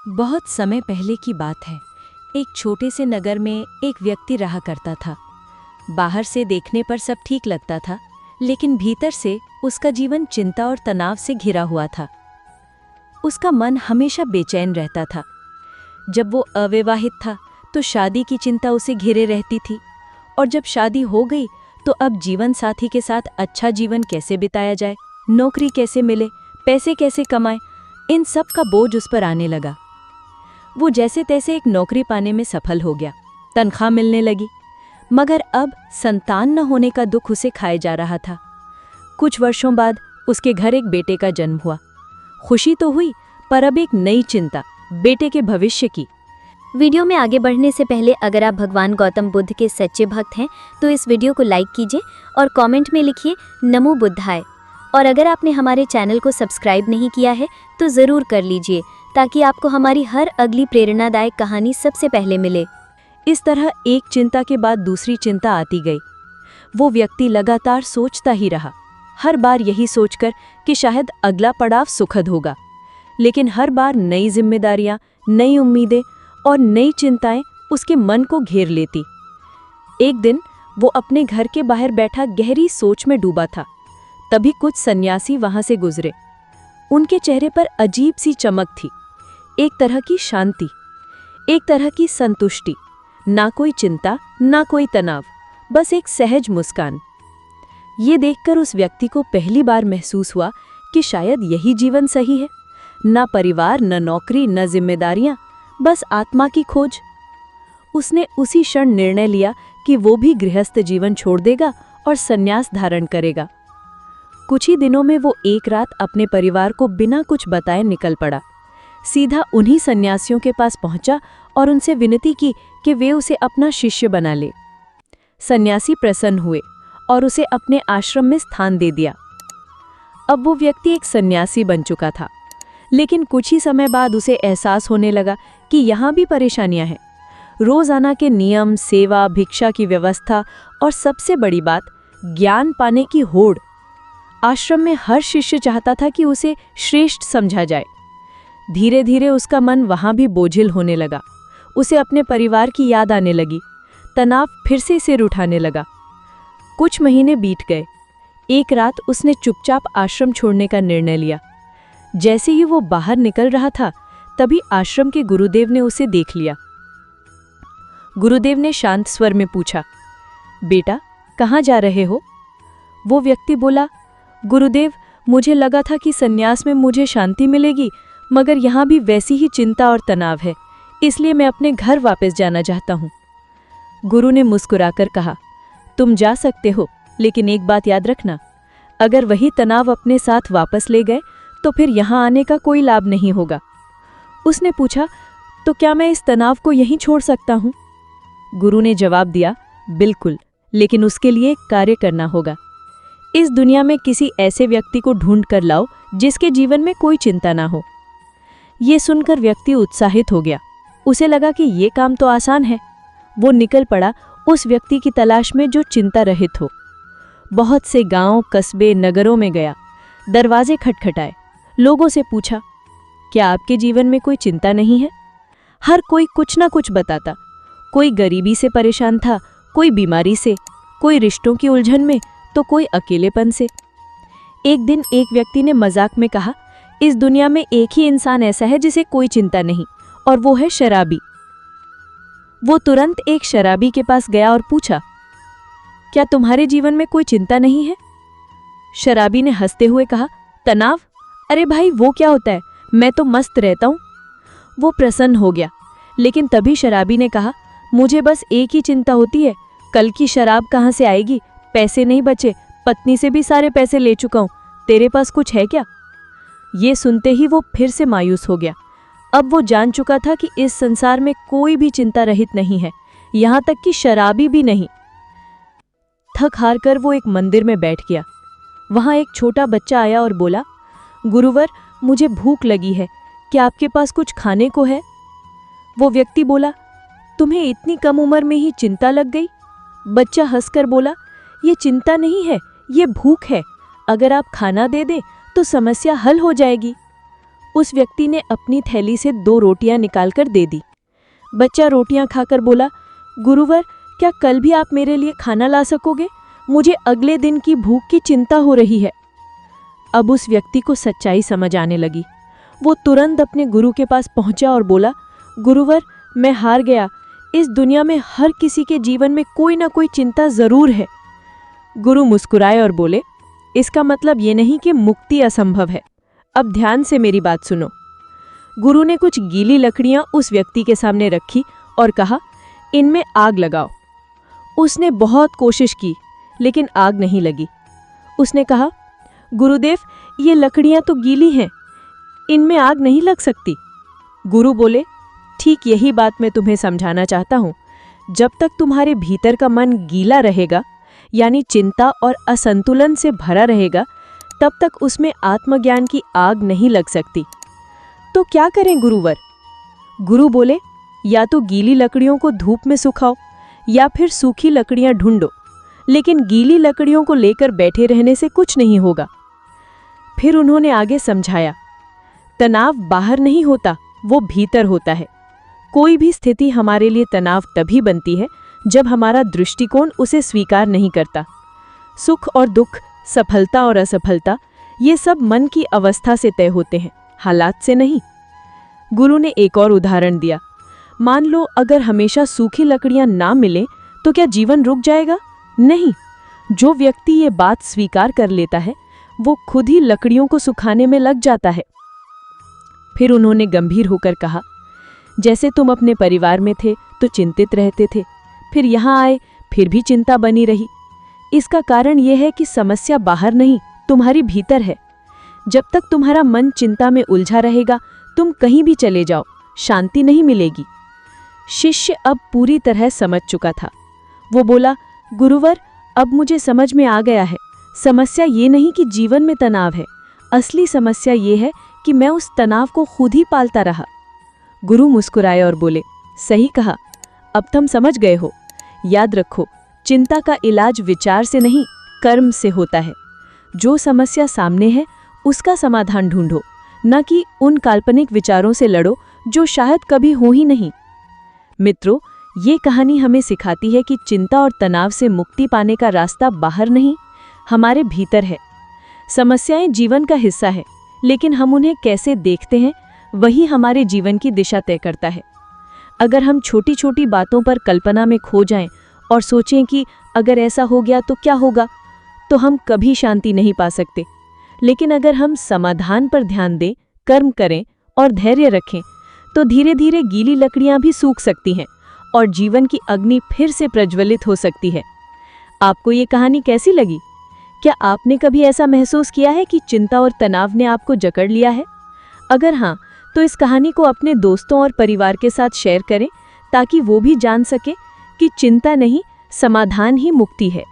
बहुत समय पहले की बात है। एक छोटे से नगर में एक व्यक्ति रहा करता था। बाहर से देखने पर सब ठीक लगता था, लेकिन भीतर से उसका जीवन चिंता और तनाव से घिरा हुआ था। उसका मन हमेशा बेचैन रहता था। जब वो अविवाहित था तो शादी की चिंता उसे घेरे रहती थी, और जब शादी हो गई तो अब जीवन साथी के साथ अच्छा जीवन कैसे बिताया जाए, नौकरी कैसे मिले, पैसे कैसे कमाए, इन सब का बोझ उस पर आने लगा। वो जैसे तैसे एक नौकरी पाने में सफल हो गया, तनख्वाह मिलने लगी, मगर अब संतान न होने का दुख उसे खाए जा रहा था। कुछ वर्षों बाद उसके घर एक बेटे का जन्म हुआ। खुशी तो हुई, पर अब एक नई चिंता, बेटे के भविष्य की। वीडियो में आगे बढ़ने से पहले अगर आप भगवान गौतम बुद्ध के सच्चे भक्त हैं तो इस वीडियो को लाइक कीजिए और कमेंट में लिखिए नमो बुद्धाय। और अगर आपने हमारे चैनल को सब्सक्राइब नहीं किया है तो ज़रूर कर लीजिए, ताकि आपको हमारी हर अगली प्रेरणादायक कहानी सबसे पहले मिले। इस तरह एक चिंता के बाद दूसरी चिंता आती गई। वो व्यक्ति लगातार सोचता ही रहा, हर बार यही सोचकर कि शायद अगला पड़ाव सुखद होगा। लेकिन हर बार नई जिम्मेदारियां, नई उम्मीदें और नई चिंताएं उसके मन को घेर लेती। एक दिन वो अपने घर के बाहर बैठा गहरी सोच में डूबा था। तभी कुछ सन्यासी वहां से गुजरे। उनके चेहरे पर अजीब सी चमक थी, एक तरह की शांति, एक तरह की संतुष्टि। ना कोई चिंता, ना कोई तनाव, बस एक सहज मुस्कान। ये देखकर उस व्यक्ति को पहली बार महसूस हुआ कि शायद यही जीवन सही है। ना परिवार, न नौकरी, न जिम्मेदारियां, बस आत्मा की खोज। उसने उसी क्षण निर्णय लिया कि वो भी गृहस्थ जीवन छोड़ देगा और संन्यास धारण करेगा। कुछ ही दिनों में वो एक रात अपने परिवार को बिना कुछ बताए निकल पड़ा। सीधा उन्हीं सन्यासियों के पास पहुंचा और उनसे विनती की कि वे उसे अपना शिष्य बना ले। सन्यासी प्रसन्न हुए और उसे अपने आश्रम में स्थान दे दिया। अब वो व्यक्ति एक सन्यासी बन चुका था, लेकिन कुछ ही समय बाद उसे एहसास होने लगा कि यहाँ भी परेशानियां हैं। रोजाना के नियम, सेवा, भिक्षा की व्यवस्था और सबसे बड़ी बात, ज्ञान पाने की होड़। आश्रम में हर शिष्य चाहता था कि उसे श्रेष्ठ समझा जाए। धीरे धीरे उसका मन वहां भी बोझिल होने लगा। उसे अपने परिवार की याद आने लगी। तनाव फिर से सिर उठाने लगा। कुछ महीने बीत गए। एक रात उसने चुपचाप आश्रम छोड़ने का निर्णय लिया। जैसे ही वो बाहर निकल रहा था, तभी आश्रम के गुरुदेव ने उसे देख लिया। गुरुदेव ने शांत स्वर में पूछा, बेटा, कहाँ जा रहे हो? वो व्यक्ति बोला, गुरुदेव, मुझे लगा था कि सन्यास में मुझे शांति मिलेगी, मगर यहाँ भी वैसी ही चिंता और तनाव है, इसलिए मैं अपने घर वापस जाना चाहता हूँ। गुरु ने मुस्कुराकर कहा, तुम जा सकते हो, लेकिन एक बात याद रखना, अगर वही तनाव अपने साथ वापस ले गए तो फिर यहाँ आने का कोई लाभ नहीं होगा। उसने पूछा, तो क्या मैं इस तनाव को यहीं छोड़ सकता हूँ? गुरु ने जवाब दिया, बिल्कुल, लेकिन उसके लिए कार्य करना होगा। इस दुनिया में किसी ऐसे व्यक्ति को ढूंढ कर लाओ जिसके जीवन में कोई चिंता ना हो। ये सुनकर व्यक्ति उत्साहित हो गया। उसे लगा कि ये काम तो आसान है। वो निकल पड़ा उस व्यक्ति की तलाश में जो चिंता रहित हो। बहुत से गांव, कस्बे, नगरों में गया। दरवाजे खटखटाए, लोगों से पूछा, क्या आपके जीवन में कोई चिंता नहीं है? हर कोई कुछ ना कुछ बताता। कोई गरीबी से परेशान था, कोई बीमारी से, कोई रिश्तों की उलझन में, तो कोई अकेलेपन से। एक दिन एक व्यक्ति ने मजाक में कहा, इस दुनिया में एक ही इंसान ऐसा है जिसे कोई चिंता नहीं, और वो है शराबी। वो तुरंत एक शराबी के पास गया और पूछा, क्या तुम्हारे जीवन में कोई चिंता नहीं है? शराबी ने हंसते हुए कहा, तनाव? अरे भाई, वो क्या होता है, मैं तो मस्त रहता हूं। वो प्रसन्न हो गया, लेकिन तभी शराबी ने कहा, मुझे बस एक ही चिंता होती है, कल की शराब कहां से आएगी, पैसे नहीं बचे, पत्नी से भी सारे पैसे ले चुका हूं, तेरे पास कुछ है क्या? ये सुनते ही वो फिर से मायूस हो गया। अब वो जान चुका था कि इस संसार में कोई भी चिंता रहित नहीं है, यहां तक कि शराबी भी नहीं। थक हार कर वो एक मंदिर में बैठ गया। वहां एक छोटा बच्चा आया और बोला, गुरुवर, मुझे भूख लगी है, क्या आपके पास कुछ खाने को है? वो व्यक्ति बोला, तुम्हें इतनी कम उम्र में ही चिंता लग गई? बच्चा हंसकर बोला, ये चिंता नहीं है, ये भूख है। अगर आप खाना दे दें तो समस्या हल हो जाएगी। उस व्यक्ति ने अपनी थैली से 2 रोटियां निकालकर दे दी। बच्चा रोटियां खाकर बोला, गुरुवर, क्या कल भी आप मेरे लिए खाना ला सकोगे? मुझे अगले दिन की भूख की चिंता हो रही है। अब उस व्यक्ति को सच्चाई समझ आने लगी। वो तुरंत अपने गुरु के पास पहुंचा और बोला, गुरुवर, मैं हार गया। इस दुनिया में हर किसी के जीवन में कोई ना कोई चिंता जरूर है। गुरु मुस्कुराए और बोले, इसका मतलब ये नहीं कि मुक्ति असंभव है। अब ध्यान से मेरी बात सुनो। गुरु ने कुछ गीली लकड़ियां उस व्यक्ति के सामने रखी और कहा, इनमें आग लगाओ। उसने बहुत कोशिश की, लेकिन आग नहीं लगी। उसने कहा, गुरुदेव, ये लकड़ियां तो गीली हैं, इनमें आग नहीं लग सकती। गुरु बोले, ठीक यही बात मैं तुम्हें समझाना चाहता हूं। जब तक तुम्हारे भीतर का मन गीला रहेगा, यानी चिंता और असंतुलन से भरा रहेगा, तब तक उसमें आत्मज्ञान की आग नहीं लग सकती। तो क्या करें गुरुवर? गुरु बोले, या तो गीली लकड़ियों को धूप में सुखाओ या फिर सूखी लकड़ियां ढूंढो, लेकिन गीली लकड़ियों को लेकर बैठे रहने से कुछ नहीं होगा। फिर उन्होंने आगे समझाया, तनाव बाहर नहीं होता, वो भीतर होता है। कोई भी स्थिति हमारे लिए तनाव तभी बनती है जब हमारा दृष्टिकोण उसे स्वीकार नहीं करता। सुख और दुख, सफलता और असफलता, ये सब मन की अवस्था से तय होते हैं, हालात से नहीं। गुरु ने एक और उदाहरण दिया। मान लो अगर हमेशा सूखी लकड़ियां ना मिलें तो क्या जीवन रुक जाएगा? नहीं। जो व्यक्ति ये बात स्वीकार कर लेता है, वो खुद ही लकड़ियों को सुखाने में लग जाता है। फिर उन्होंने गंभीर होकर कहा, जैसे तुम अपने परिवार में थे तो चिंतित रहते थे, फिर यहाँ आए फिर भी चिंता बनी रही। इसका कारण यह है कि समस्या बाहर नहीं, तुम्हारी भीतर है। जब तक तुम्हारा मन चिंता में उलझा रहेगा, तुम कहीं भी चले जाओ, शांति नहीं मिलेगी। शिष्य अब पूरी तरह समझ चुका था। वो बोला, गुरुवर, अब मुझे समझ में आ गया है। समस्या ये नहीं कि जीवन में तनाव है, असली समस्या ये है कि मैं उस तनाव को खुद ही पालता रहा। गुरु मुस्कुराए और बोले, सही कहा, अब तुम समझ गए हो। याद रखो, चिंता का इलाज विचार से नहीं, कर्म से होता है। जो समस्या सामने है उसका समाधान ढूंढो, न कि उन काल्पनिक विचारों से लड़ो जो शायद कभी हो ही नहीं। मित्रों, ये कहानी हमें सिखाती है कि चिंता और तनाव से मुक्ति पाने का रास्ता बाहर नहीं, हमारे भीतर है। समस्याएं जीवन का हिस्सा है, लेकिन हम उन्हें कैसे देखते हैं वही हमारे जीवन की दिशा तय करता है। अगर हम छोटी छोटी बातों पर कल्पना में खो जाएं और सोचें कि अगर ऐसा हो गया तो क्या होगा, तो हम कभी शांति नहीं पा सकते। लेकिन अगर हम समाधान पर ध्यान दें, कर्म करें और धैर्य रखें, तो धीरे धीरे गीली लकड़ियां भी सूख सकती हैं और जीवन की अग्नि फिर से प्रज्वलित हो सकती है। आपको ये कहानी कैसी लगी? क्या आपने कभी ऐसा महसूस किया है कि चिंता और तनाव ने आपको जकड़ लिया है? अगर हाँ, तो इस कहानी को अपने दोस्तों और परिवार के साथ शेयर करें, ताकि वो भी जान सके कि चिंता नहीं, समाधान ही मुक्ति है।